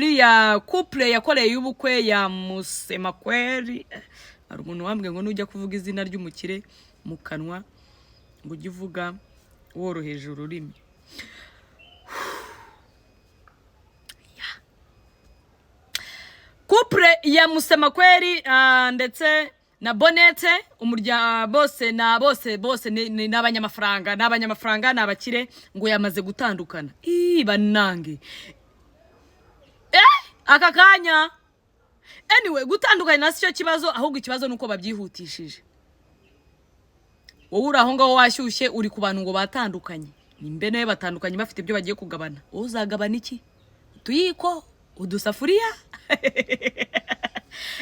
iriya couple yakoreye y'ubukwe ya Musemakweli, hari umuntu wambwiye ngo nujya kuvuga izina ry'umukire mu kanwa ngo ujye uvuga woroheje ururimi. Couple ya Musemakweli ndetse na Bonete umurya bose n'abanyamafaranga n'abakire ngo yamaze gutandukana. Banange aka kanya. Anyway, gutandukana na cyo kibazo, ahubwo ikibazo nuko babyihutishije. Wowe uraho ngaho washyushye uri ku bantu ngo batandukanye, nimbe nawe batandukanye bafite ibyo bagiye kugabana. Uzagabana iki? Tuyiko udusafuriya?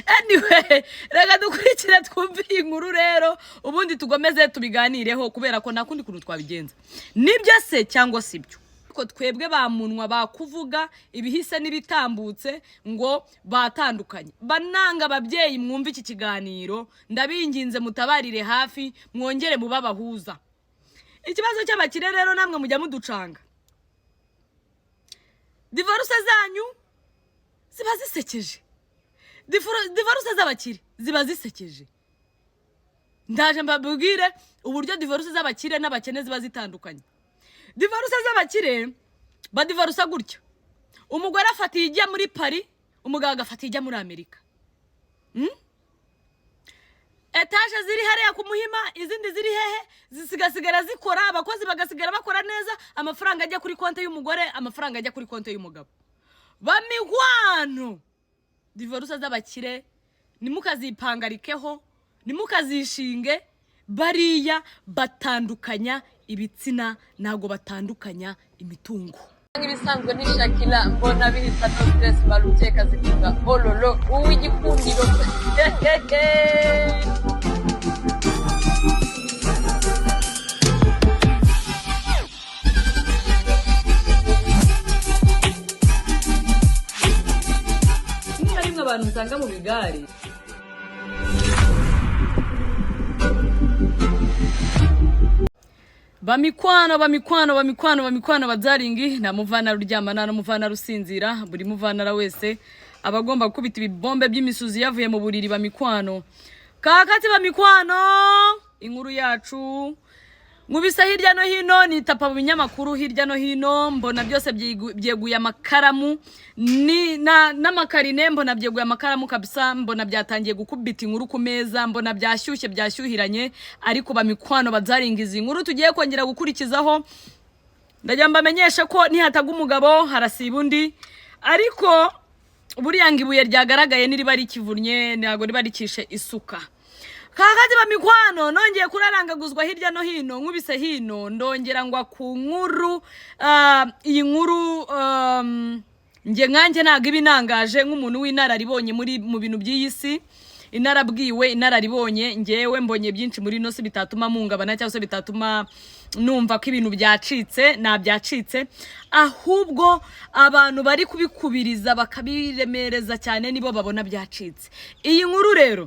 Anyway, rega dukurikira twumve inkuru rero ubundi tugomeze tubiganireho kubera ko nakundi kuntu twabigenza. Nibyo se cyangwa sibyo? Ko twebwe bamunwa bakuvuga ibihise n'ibitambutse ngo batandukanye. Bananga ababyeyi mwumva iki kiganiro, ndabinginze mutabarire hafi mwongere mubabahuza. Ikibazo cy'abakire rero namwe mujya muducanga. Divorce zanyu ziba zisekeje. Divorce z'abakire ziba zisekeje. Ndaje mbabwire uburyo divorce z'abakire n'abakene ziba zitandukanye. Divorce z'abakire badivorce gutyo. Umugore afatiye ijya muri Paris, umugabo agafatiye ijya muri Amerika. Etage ziri hariya ku Muhima, izindi ziri hehe, zisigasigara zikora, abakozi bagasigara bakora neza, amafaranga ajya kuri konte y'umugore, amafaranga ajya kuri konte y'umugabo. Bamigwano. Divorce z'abakire nimukazipangarikeho, nimukazishinge, bariya batandukanya ibitsina, nago batandukanya imitungo. Ibisanzwe ni Shakira mbona bihita no stress baruteka zivuga ololo uw'igikundiro. Niba rimwe abantu usanga mu bigari bamikwano bazaringi na muvana ruryamana na muvana rusinzira, buri muvana wese abagomba gukubita ibibombe by'imisuzi yavuye mu buriri. Bamikwano kakati, bamikwano inkuru yacu nkubisa hirya no hino, nitapa mu binyamakuru hirya no hino, mbona byose byeguye amakaramu n'amakarine, mbona byeguye amakaramu kabisa, mbona byatangiye gukubita inkuru ku meza, mbona byashyuhiranye. Ariko bamikwano bazaringiza inkuru tugiye kongera gukurikizaho, ndajya mbamenyesha ko nihataga umugabo harasiba undi. Ariko buriya ngibuye ryagaragaye niriba rikivunye ntago riba rikishe isuka. Kakati bamikwano nongeye kurarangaguzwa hirya no hino, nkubise hino ndongera ngwa ku nkuru. Iyi nkuru nge ntago ibinangaje nk'umuntu w'inararibonye mu bintu by'iyisi, inarabwiwe inararibonye. Ngewe mbonye byinshi muri no se bitatuma mungabana cyangwa se bitatuma numva ko ibintu byacitse, nabyacitse, ahubwo abantu bari kubikubiriza bakabiremereza cyane nibo babona byacitse. Iyi nkuru rero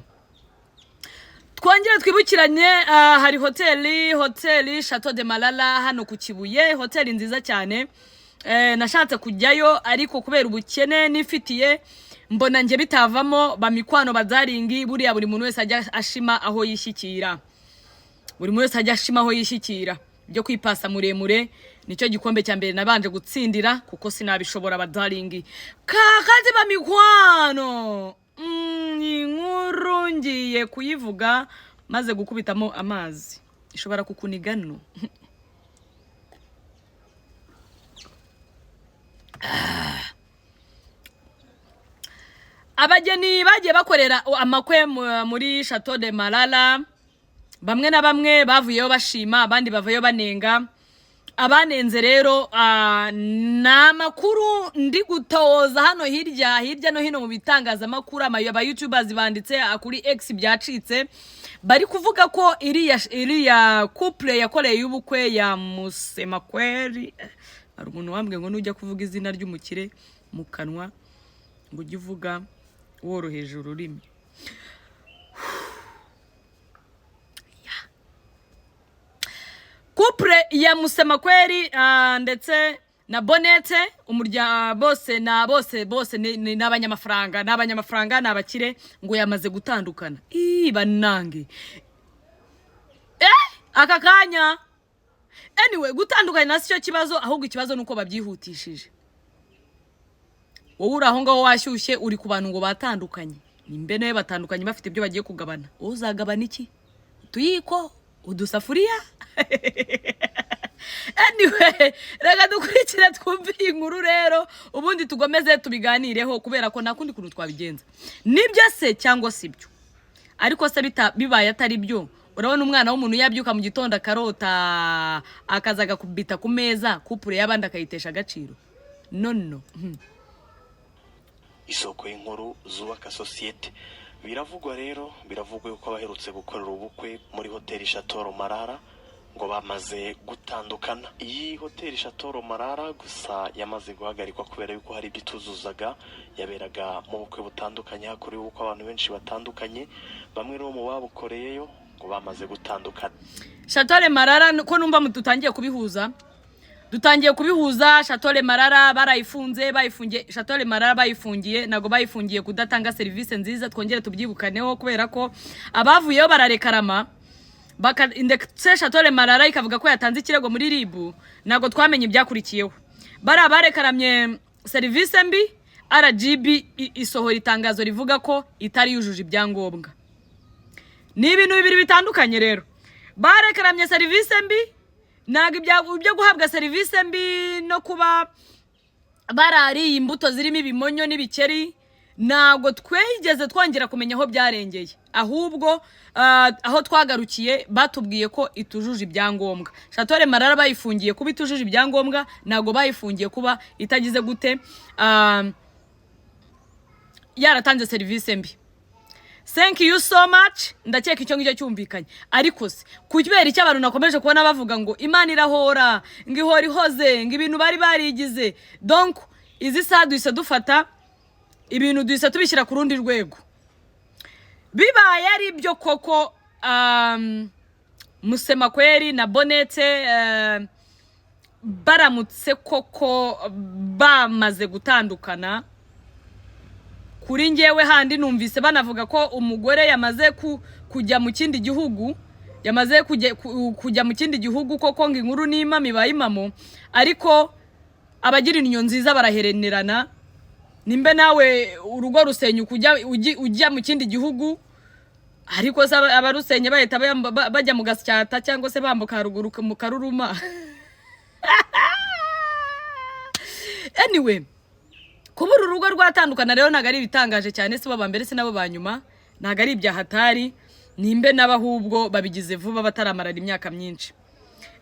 twongere twibukiranye, hari hoteli Chateau de Malala hano ku Kibuye, hoteli nziza cyane. Nashatse kujyayo ariko kubera ubukene nifitiye mbona nge bitavamo. Bamikwano bazaringi buriya buri muntu wese ajya ashima aho yishyikira, byo kwipasa muremure nicyo gikombe cya mbere nabanje gutsindira kuko sinabishobora. Bazaringi kakati bamikwano, inkuru ngiye kuyivuga maze gukubitamo amazi, ishobora kukunigano. Abageni bagiye bakorera amakwe muri Chateau de Malala, bamwe na bamwe bavuyeyo bashima, abandi bavayo banenga. Abanenze rero namakuru ndi gutoza hano hirya no hino mu bitangazamakuru, aba YouTubers banditse kuri X byacitse, bari kuvuga ko iriya couple yakoreye y'ubukwe ya Musemakweli. Hari umuntu wambwiye ngo nujya kuvuga izina ry'umukire mu kanwa ngo ujye uvuga woroheje ururimi. Couple ya Musemakweli ndetse na Bonete umurya bose n'abanyamafaranga n'abakire ngo yamaze gutandukana. Banange aka kanya. Anyway, gutandukana na cyo kibazo, ahubwo ikibazo nuko babyihutishije. Wowe uraho ngaho washyushye uri ku bantu ngo batandukanye, nimbe nawe batandukanye bafite ibyo bagiye kugabana. Uzagabana iki? Tuyiko, udusafuriya? Anyway, rega dukurikira twumve inkuru rero, ubundi tugomeze tubiganireho kubera ko nakundi kuntu twabigenza. Nibyo se cyangwa sibyo? Ariko se bibaye atari byo, urabona umwana w'umuntu yabyuka mu gitondo akarota akazaga kubita ku meza kupure y'abandi akayitesha agaciro. No. Isoko y'inkuru zubaka societe. Biravugwa yuko abaherutse gukorera ubukwe muri hoteli Chateau Marara ngo bamaze gutandukana. Iyi hoteli Chateau Marara gusa yamaze guhagarikwa kubera yuko hari bituzuzaga, yaberaga mu bukwe butandukanye, hakorewe uko abantu benshi batandukanye, bamwe no mu babukoreyeyo ngo bamaze gutandukana. Chateau Marara ko numva mututangiye kubihuza. Dutangiye kubihuza. Chateau Marara barayifunze, bayifungiye. Chateau Marara bayifungiye, nago bayifungiye kudatanga service nziza, twongere tubyibukaneho kubera ko abavuyeyo bararekarama. Indetse Chateau Marara ikavuga ko yatanze ikirego muri RIB, nago twamenye ibyakurikiyeho. Barekaramye service mbi, RGB isohora itangazo rivuga ko itari yujuje ibyangombwa. Ni ibintu bibiri bitandukanye rero. Barekaramye service mbi, nago ibyo guhabwa service mbi no kuba barari imbuto zirimo ibimonyo n'ibikeri, nago twegeze twongera kumenya aho byarengeye. Ahubwo aho twagarukiye batubwiye ko itujuje ibyangombwa. Chateau Marara bayifungiye kuba itujuje ibyangombwa, nago bayifungiye kuba itagize gute yaratanze service mbi. Thank you so much. Ndakeka icyo ngicyo cyumvikanye. Ariko se kubera icyo abantu nakomeje kubona bavuga ngo Imana irahora, ngihora ihoze, ngibintu bari barigize. Donc izi duhise dufata ibintu duhise tubishyira ku rundi rwego. Bibaye ari byo koko Musemakweli na Bonete baramutse koko bamaze gutandukana, kuri ngewe handi numvise banavuga ko umugore yamaze kujya mu kindi gihugu, yamaze kujya mu kindi gihugu koko ngo inkuru n'imami bayimamo, ariko abagira inyo nziza baraherenerana. Nimbe nawe urugo rusenyuka ujya mu kindi gihugu, ariko abarusenye bahita bajya mu Gasyata cyangwa se bambuka haruguru mu Karuruma. Anyway, kubura urugo rwatandukana rero ntago ari bitangaje cyane, si baba mbere se nabo banyuma, ntago ari ibyahatari, nimbe n'abahubwo babigize vuba bataramarara imyaka myinshi.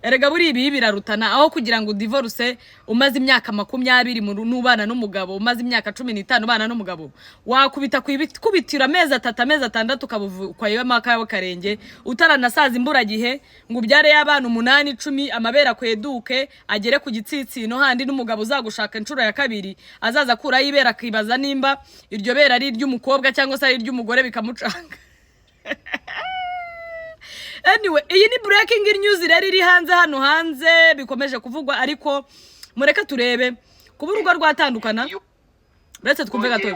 Erega buri ibi birarutana, aho kugira ngo divorce umaze imyaka 20 n'ubana n'umugabo, umaze imyaka 15 ubana n'umugabo, wakubita kubitira amezi 3 amezi 6 ukabukwayo amaka yawe karenge, utaranasaza imburagihe ngo ubyare y'abana 8 10 amabera kweduke agere ku gitsitsino, handi n'umugabo uzagushaka inshuro ya kabiri azaza kura yibera kibaza nimba iryo bera ari iry'umukobwa cyangwa se ari iry'umugore bikamucanga. Anyway, iyi ni breaking news rero iri hano hanze bikomeje kuvugwa, ariko mureka turebe kuba urugo rwatandukana. Uretse twumve gato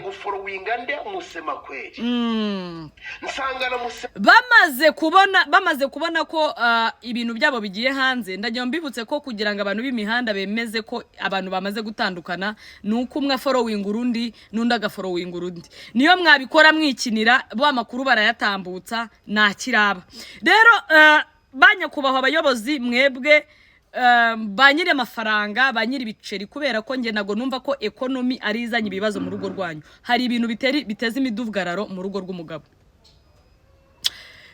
bamaze kubona ko ibintu byabo bigiye hanze. Ndagiye mbibutse ko kugira ngo abantu b'imihanda bemeze ko abantu bamaze gutandukana, nuko umwe following urundi n'undi agafollowing urundi. Niyo mwabikora mwikinira bo amakuru barayatambutsa nta kiraba. Rero banyakubahwa abayobozi mwebwe banyire amafaranga, banyire ibiceri, kubera ko nge nago numva ko economy ari izanye ibibazo mu rugo rwanyu. Hari ibintu biteza imidugararo mu rugo rw'umugabo.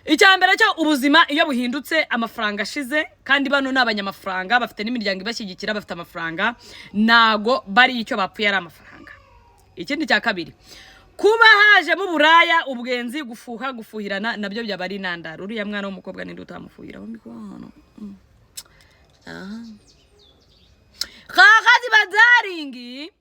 Icyambere cyo ubuzima iyo buhindutse amafaranga ashize, kandi bano n'abanyamafaranga bafite n'imiryango ibashyigikira, bafite amafaranga, nago bari icyo bapfuye ari amafaranga. Ikindi cya kabiri, kuba haje mu buraya ubwenzi, gufuhirana nabyo byabari intandaro. Uriya mwana w'umukobwa ninde utamufuhira hano? Kakazi bazaringi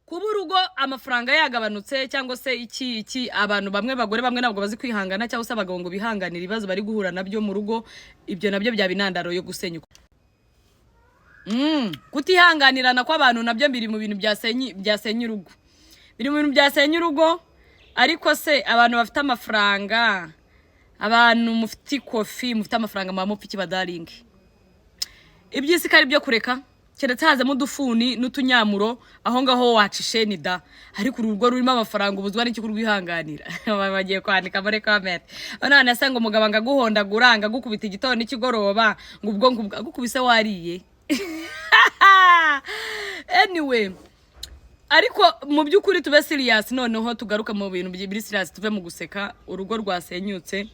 kuba urugo amafaranga yagabanutse, cyangwa se iki abantu bamwe bagore bamwe nabwo bazi kwihangana, cyangwa se abagabo ngo bihanganira ibibazo bari guhura nabyo mu rugo, ibyo nabyo byaba intandaro yo gusenyuka. kutihanganirana kw'abantu nabyo biri mu bintu byasenya urugo, biri mu bintu byasenya urugo. Ariko se abantu bafite amafaranga, abantu mufite ikofi, mufite amafaranga mwa mupfiki badaringi, iby'isi kari byo kureka, keretse hazemo udufuni n'utunyamuro aho ngaho wacishe ni da. Ariko urugo rurimo amafaranga ubuzwa n'iki kurwihanganira? Bagiye kwandika muri comment none se ngo umugabo ngaguhondagura ngagukubita igitondo n'ikigoroba ngo ubwo ngagukubise wariye. Anyway, ariko mu by'ukuri tube serious noneho tugaruka mu bintu biri serious, tuve mu guseka. Urugo rwasenyutse,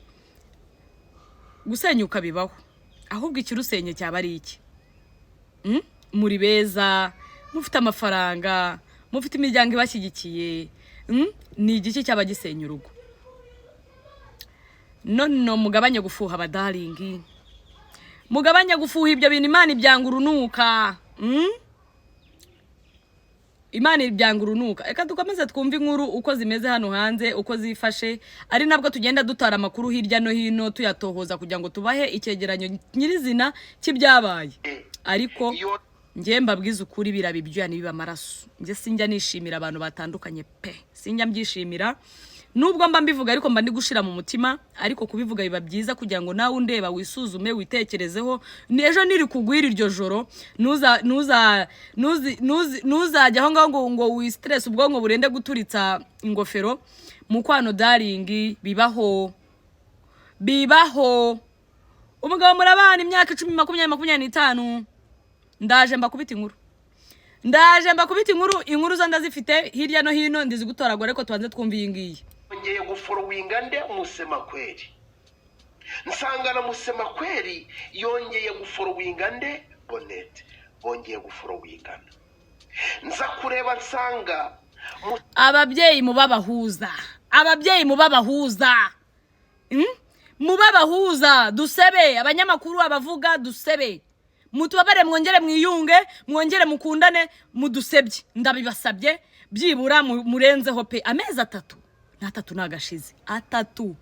gusenyuka bibaho, ahubwo ikirusenye cyaba ari iki? Muri beza, mufite amafaranga, mufite imiryango ibashyigikiye, ni igiki cyaba gisenya urugo? None mugabanye gufuha abadaringi, mugabanye gufuha ibyo bintu. Imana ibyanga urunuka, Imana ibyanga urunuka. Eka dukomeze twumve inkuru uko zimeze hano hanze, uko zifashe, ari nabwo tugenda dutara amakuru hirya no hino tuyatohoza kugira ngo tubahe icyegeranyo nyirizina cy'ibyabaye. Ariko njye mbabwiza ukuri birabibyo nibiba amaraso. Njye sinjya nishimira abantu batandukanye pe, sinjya mbyishimira nubwo mba mbivuga, ariko mba ndi gushira mu mutima. Ariko kubivuga biba byiza kugira ngo nawe undeba wisuzume, witekerezeho. Ejo niri kugwira iryo joro nuzajya aho ngaho ngo wi stress ubwonko burende guturitsa ingofero. Mukwano daringi bibaho, umugabo murabana imyaka 10, 20, 25. Ndaje mbakubita inkuru zo ndazifite hirya no hino ndizigutoragura. Ariko tubanze twumva iyi ngiyi. Ngeye guforowinga nde Musemakweli, nsangana Musemakweli yongeye guforowinga nde Bonete, bongeye guforowingana. Nza kureba nsanga ababyeyi mubabahuza, mubabahuza dusebe, abanyamakuru abavuga dusebe, mutubabare, mwongere mwiyunge, mwongere mukundane, mudusebye. Ndabibasabye byibura murenzeho pe amezi 3 n'atatu nagashize 3.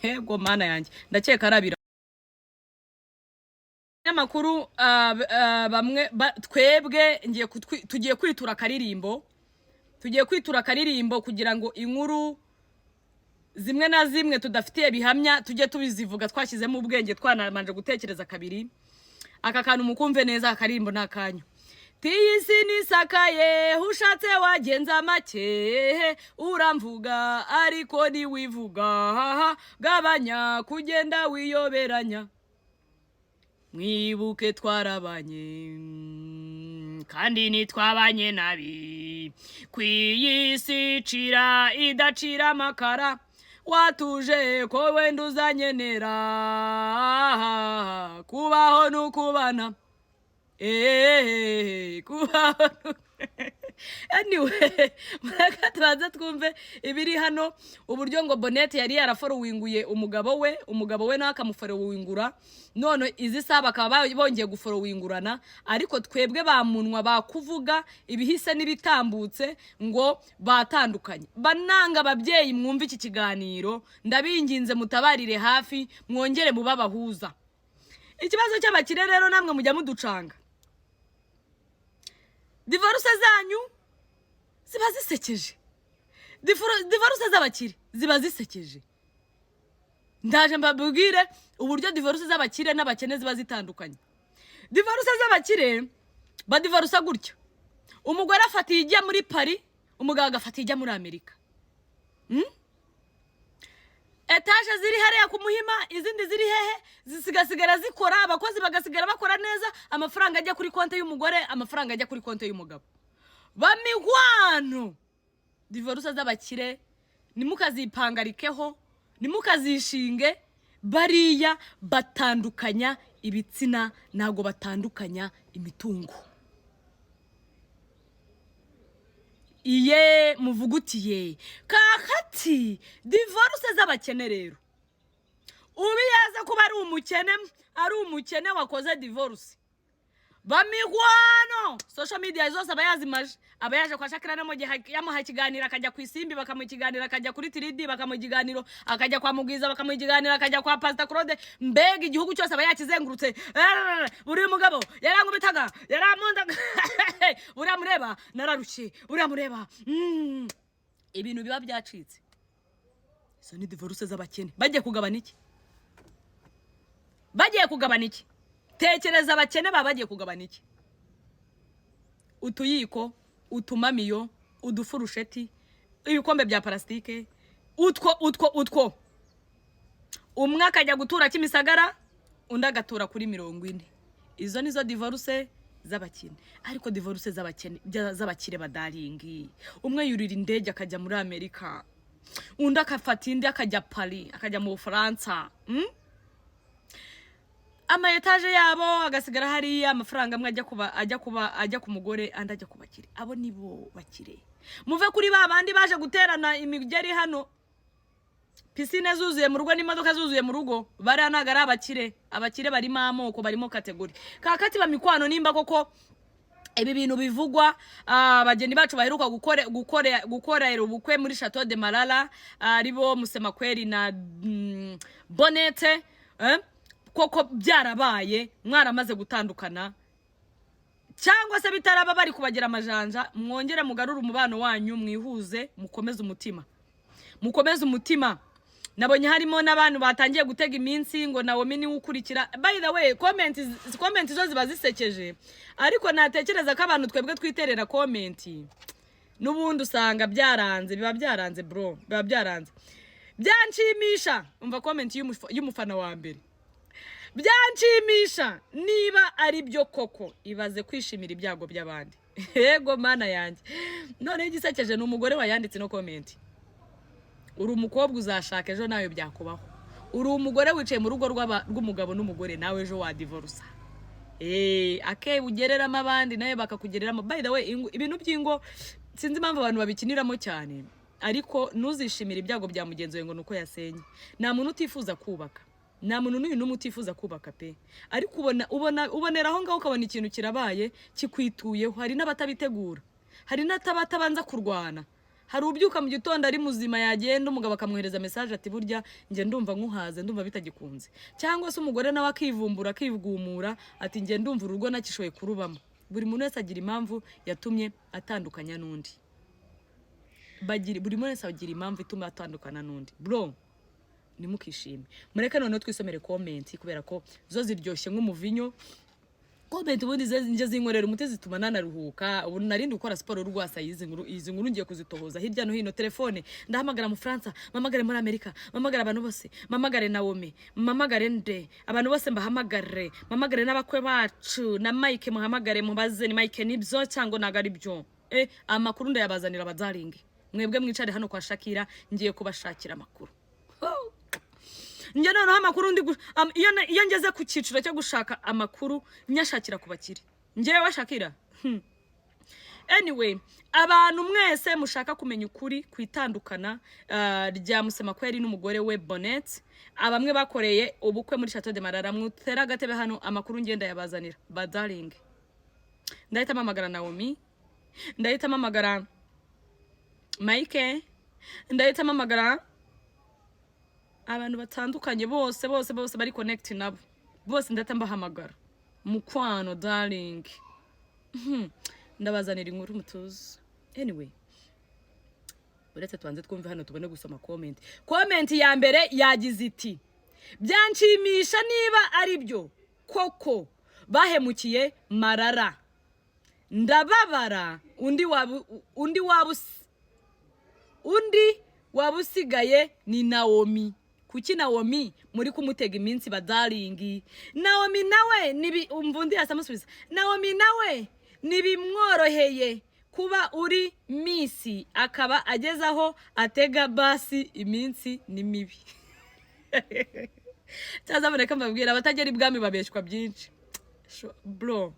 Hego mana yanjye ndakeka arabira abanyamakuru bamwe twebwe tugiye kwitura akaririmbo, kugira ngo inkuru zimwe na zimwe tudafitiye bihamya tujye tubizivuga twashyizemo ubwenge, twanamanje gutekereza kabiri. Aka kantu mukumve neza, akarimbo nakanyu. Tiyisi nisakaye ushatse wagenza make, uramvuga ariko ni wivuga, gabanya kugenda wiyoberanya. Mwibuke twarabanye kandi nitwabanye nabi, kwiyisi cira idacira amakara, watuje ko wenda uzanyenera, kubaho n'ukubana kubaho. Anyway, muraka tubanze twumve ibiri hano. Uburyo ngo Bonete yari yaraforowinguye umugabo we nawe akamuforowingura, none izi saha bakaba bongeye guforowingurana. Ariko twebwe bamunwa bakuvuga ibihise n'ibitambutse ngo batandukanye. Bananga ababyeyi mwumva iki kiganiro, ndabinginze mutabarire hafi, mwongere mubabahuza. Ikibazo cy'abakire rero namwe mujya muducanga. Divorce zanyu ziba zisekeje, divorce z'abakire ziba zisekeje. Ndaje mbabwire uburyo divorce z'abakire n'abakene ziba zitandukanye. Divorce z'abakire badivorce gutyo: umugore afatiye ijya muri Paris, umugabo agafatiye ijya muri Amerika. Etaje ziri hariya ku Muhima, izindi ziri hehe, zisigasigara zikora, abakozi bagasigara bakora neza, amafaranga ajya kuri konte y'umugore, amafaranga ajya kuri konte y'umugabo. Bamigwano divorce z'abakire nimukazipangarikeho, nimukazishinge. Bariya batandukanya ibitsina, nago batandukanya imitungo. Iye muvugutiye kakati divorce z'abakene rero. Ubiyaza kuba ari umukene wakoze divorce, bamigwano social media zose abayazimaje abayaje kwa Shakira no mugihe yamuha ikiganiro akajya ku Isimbi bakamukiganira akajya kuri 3D bakamukiganiro akajya kwa Mugwiza bakamukiganira akajya kwa Pastor Claude mbega igihugu cyose abayakizengurutse buri mugabo yarangubitaga yaramundaga uramureba nararushye uramureba ibintu biba byacitse so ni divorce z'abakene bagiye kugabana iki tekereza abakene bagiye kugabana iki utuyiko utumamiyo udufurusheti ibikombe bya plastike utwo umwe akajya gutura Kimisagara undi agatura kuri 40 izo nizo divorce z'abakene ariko divorce z'abakire badaringi umwe yurira indege akajya muri Amerika undi akafata indi akajya Paris akajya mu Bufaransa ama etage yabo agasigara hari amafaranga amwe ajya ku mugore andi ajya kubakire abo nibo bakire muve kuri babandi baje guterana imigeri hano piscine zuzuye mu rugo n'imodoka zuzuye mu rugo bari anagara abakire barimo amoko barimo kategori kakati bamikwano nimba koko ibi bintu bivugwa abageni bacu baheruka gukora ubukwe muri Chateau de Marara aribo Musemakweli na Bonete koko byarabaye mwaramaze gutandukana cyangwa se bitaraba bari kubagira amajanja mwongere mugarura umubano wanyu mwihuze mukomeze umutima nabonye harimo n'abantu batangiye gutega iminsi ngo Naomi ni ukurikira by the way comment zo ziba zisekeje ariko natekereza ko abantu twebwe twiterera comment n'ubundi usanga biba byaranze bro biba byaranze byanshimisha umva comment y'umufana wa mbere byanshimisha niba ari byo koko ibaze kwishimira ibyago by'abandi yego mana yanjye none igisekeje n'umugore wayanditse no comment uri umukobwa uzashaka ejo nawe byakubaho uri umugore wicaye mu rugo rw'umugabo n'umugore nawe ejo wa divorce ugereramo abandi nawe bakakugereramo by the way ibintu by'ingo sinzi impamvu abantu babikiniramo cyane ariko ntuzishimire ibyago bya mugenzi we ngo nuko yasenye nta muntu utifuza kubaka nta muntu n'uyu utifuza kubaka pe ariko ubonera aho ngaho ukabona ikintu kirabaye kikwituyeho hari n'abatabitegura hari n'atabanza kurwana hari ubyuka mu gitondo ari muzima yagenda umugabo akamwohereza message ati burya nge ndumva nkuhaze ndumva bitagikunze cyangwa se umugore nawe akivumbura akivugumura ati nge ndumva urugo nakishoye kurubamo buri muntu wese agira impamvu yatumye atandukanya n'undi buri muntu wese agira impamvu ituma atandukana n'undi bro nimukishime mureke none twisomere comment kubera ko zo ziryoshye nk'umuvinyo comment ubundi nje zinkorera umuti zituma nanaruhuka ubu narindi gukora siporo rwasa izi nkuru ngiye kuzitohoza hirya no hino telefone ndahamagara mu France mamagare muri Amerika mamagara abantu bose mamagare Naomi mamagare nde abantu bose mbahamagare mamagare n'abakwe bacu na Mike muhamagare mubaze ni Mike nibyo cyangwa nagari byo amakuru ndayabazanira bazaringe mwebwe mwicare hano kwa Shakira ngiye kubashakira amakuru njye noneho amakuru iyo ngeze ku cyiciro cyo gushaka amakuru nyashakira ku bakire njyewe Shakira anyway abantu mwese mushaka kumenya ukuri kwitandukana rya Musemakweli n'umugore we Bonete abamwe bakoreye ubukwe muri Chateau de Marara mutera gatebe hano amakuru ngenda yabazanira badaringe ndahita mamagara Naomi ndahita mamagara Mike ndahita mamagara abantu batandukanye bose bari connect nabo bose ndata mbahamagara mukwano darling ndabazanira inkuru mutuze anyway uretse twanze twumve hano tubone gusoma comment ya mbere yagize iti byanshimisha niba ari byo koko bahemukiye Marara ndababara undi wabusigaye ni Naomi kuki Naomi muri kumutega iminsi badaringi Naomi nawe nibi umvundi asamusubiza Naomi nawe nibimworoheye kuba uri misi akaba agezaho atega basi iminsi ni mibi cyazaboneka mbabwira abatagera ibwami babeshwa byinshi bro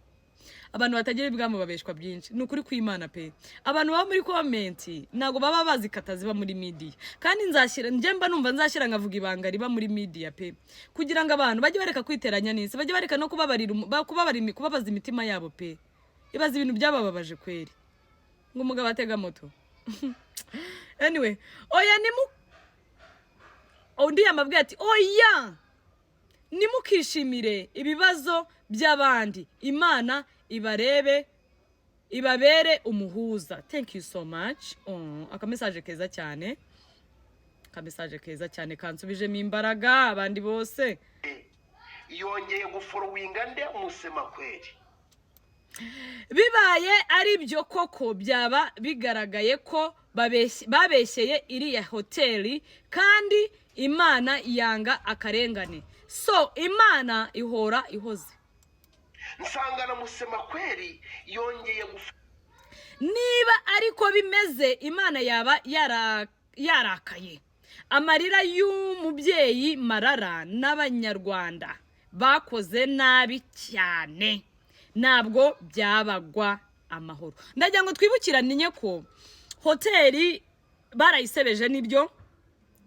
abantu batagira ibwamo babeshwa byinshi ni ukuri kw'Imana pe. Abantu baba muri comment ntago baba bazi kata ziba muri media, kandi nzashyira njemba numva nzashyira ngavuga ibanga riba muri media pe, kugira ngo abantu bajye bareka kwiteranya n'isi, bajye bareka no kubabaza imitima yabo pe. Ibaza ibintu byabababaje kweri ngo umugabo atega moto. Anyway, oya undi yamabwiye ati oya nimukishimire ibibazo by'abandi, Imana ibabere umuhuza. Thank you so much. Akamesaje keza cyane, kansubijemo imbaraga abandi bose. yongeye guforowinga nde Musemakweli. Bibaye ari byo koko byaba bigaragaye ko babeshyeye iriya hoteli, kandi Imana yanga akarengane. So Imana ihora ihoze. Nsangana Musemakweli yongeye niba ariko bimeze, Imana yaba yarakaye. Amarira y'umubyeyi Marara n'Abanyarwanda bakoze nabi cyane, ntabwo byabagwa amahoro. Ndagira ngo twibukirane ko hoteli barayisebeje, nibyo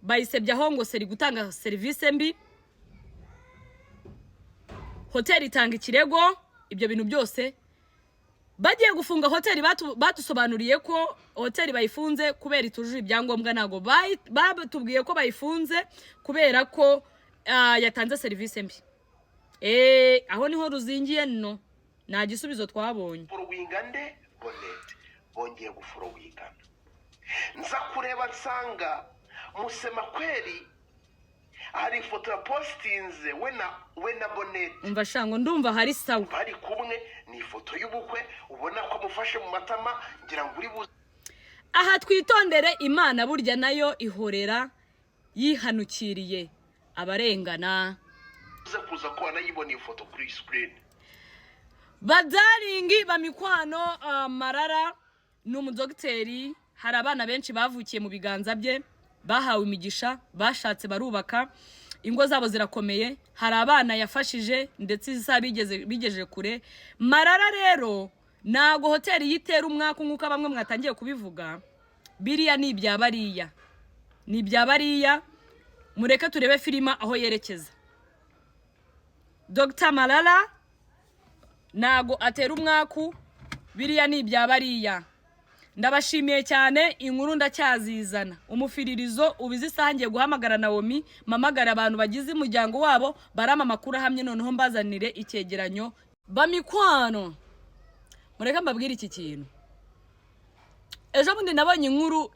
bayisebye aho ngo seri gutanga serivisi mbi. Hoteli itanga ikirego, ibyo bintu byose bagiye gufunga hoteli. Batusobanuriye ko hoteli bayifunze kubera itujuje ibyangombwa, ntago batubwiye ko bayifunze kubera ko yatanze serivisi mbi. Aho niho ruzingiye. No, nta gisubizo twabonye. Forowinga nde Bonete bongeye guforowingana. Nza kureba nsanga Musemakweli hari ifoto ya postinze we na Bonete. Umva shango ndumva hari sawa bari kumwe, ni ifoto y'ubukwe ubona ko amufashe mu matama, ngira ngo uri buze. Aha twitondere, Imana burya nayo ihorera yihanukiriye abarengana. Uze kuza ko anayibona ifoto kuri screen. Badaringi bamikwano Marara n'umudogiteri, hari abana benshi bavukiye mu biganza bye, bahawe imigisha, bashatse barubaka, ingo zabo zirakomeye. Hari abana yafashije ndetse bigeje kure. Marara rero nago hoteli yitera umwaka nkuko bamwe mwatangiye kubivuga. Biriya ni ibyabariya, mureke turebe filima aho yerekeza. Dr. Marara nago atera umwaku, biriya ni ibyabariya. Ndabashimiye cyane, inkuru ndacyazizana. Umufiririzo ubizisangiye guhamagara Naomi, mamagara abantu bagize umuryango wabo barama makuru hamwe, noneho mbazanire icyegeranyo. Bamikwano, mureka mbabwire iki kintu. Ejo bundi nabonye inkuru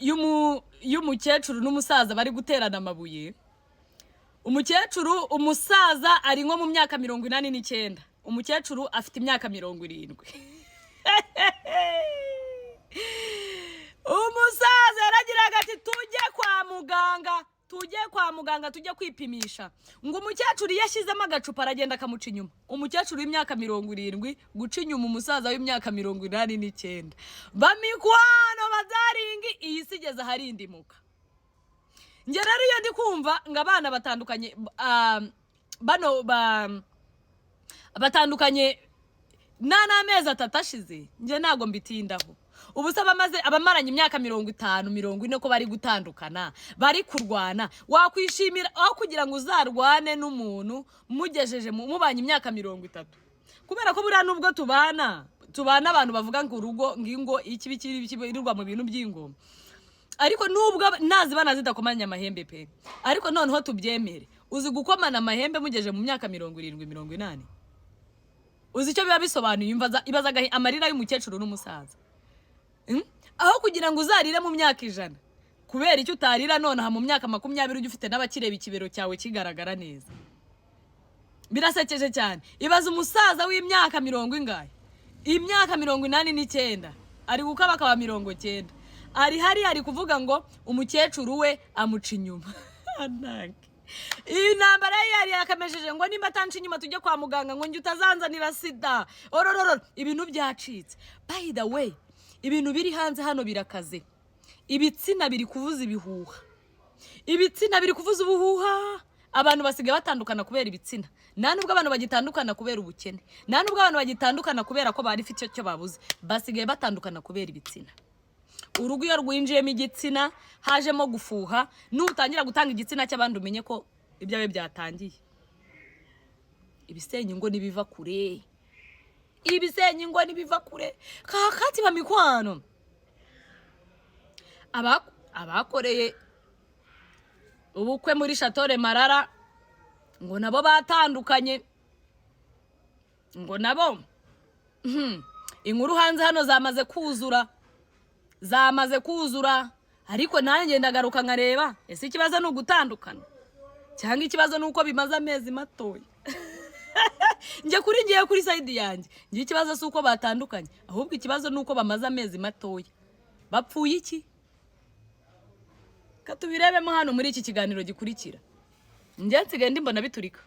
y'umukecuru n'umusaza bari guterana amabuye. Umusaza ari nko mu myaka 89, umukecuru afite imyaka 70. Umusaza yaragiraga ati tujye kwa muganga tujye kwipimisha, ngo umukecuru yashyizemo agacupa aragenda akamuca inyuma. Umukecuru w'imyaka 70 guca inyuma umusaza w'imyaka 89. Bamikwano Badaringi, iyi sigeze harindimuka. Nge rero iyo ndi kumva ngo abana batandukanye batandukanye n'amezi 3 ashize, nge ntago mbitindaho. Ubu se abamaranye imyaka 50 40 ko bari gutandukana, bari kurwana, wakwishimira aho kugira ngo uzarwane n'umuntu mugejeje mubanye imyaka 30? Kubera ko buriya nubwo tubana abantu bavuga ngo urugo ngingo ikibirirwa mu bintu by'ingoma, ariko nubwo nazibana zidakomanya amahembe pe, ariko noneho tubyemere. Uzi gukomana amahembe mugeje mu myaka 70 80? Uzi icyo biba bisobanuye? Ibazaga amarira y'umukecuru n'umusaza. Aho kugira ngo uzarire mu myaka 100, kubera icyo utarira nonaha mu myaka 20 ujye ufite n'abakireba ikibero cyawe kigaragara neza. Birasekeje cyane. Ibaza umusaza w'imyaka 70 ingahe, imyaka 89, ari gukabakaba 90, ari kuvuga ngo umukecuru we amuca inyuma. Iyi ntambara yari yakamejeje ngo nimba atanca inyuma tujye kwa muganga ngo njye utazanzanira sida. Orororo, ibintu byacitse. By the way, ibintu biri hanze hano birakaze. Ibitsina biri kuvuza ibihuha. Ibitsina biri kuvuza ubuhuha. abantu basigaye batandukana kubera ibitsina, nta nubwo abantu bagitandukana kubera ubukene, nta nubwo abantu bagitandukana kubera ko bari fite icyo babuze, basigaye batandukana kubera ibitsina. Urugo iyo rwinjiyemo igitsina hajemo gufuha, nutangira gutanga igitsina cy'abandi umenye ko ibyawe byatangiye. Ibisenya ingo nibiva kure, ibisenya ingo nibiva kure. Kakati bamikwano abakoreye ubukwe muri Chateau Marara ngo nabo batandukanye, ngo nabo inkuru hanze hano zamaze kuzura, ariko nanjye ndagaruka nkareba ese ikibazo ni ugutandukana cyangwa ikibazo ni uko bimaze amezi matoya. Ngiye kuri side yanjye ngiye ikibazo si uko batandukanye, ahubwo ikibazo ni uko bamaze amezi matoya. Bapfuye iki? Katubirebemo hano muri iki kiganiro gikurikira. Njye nsigaye ndimbona biturika.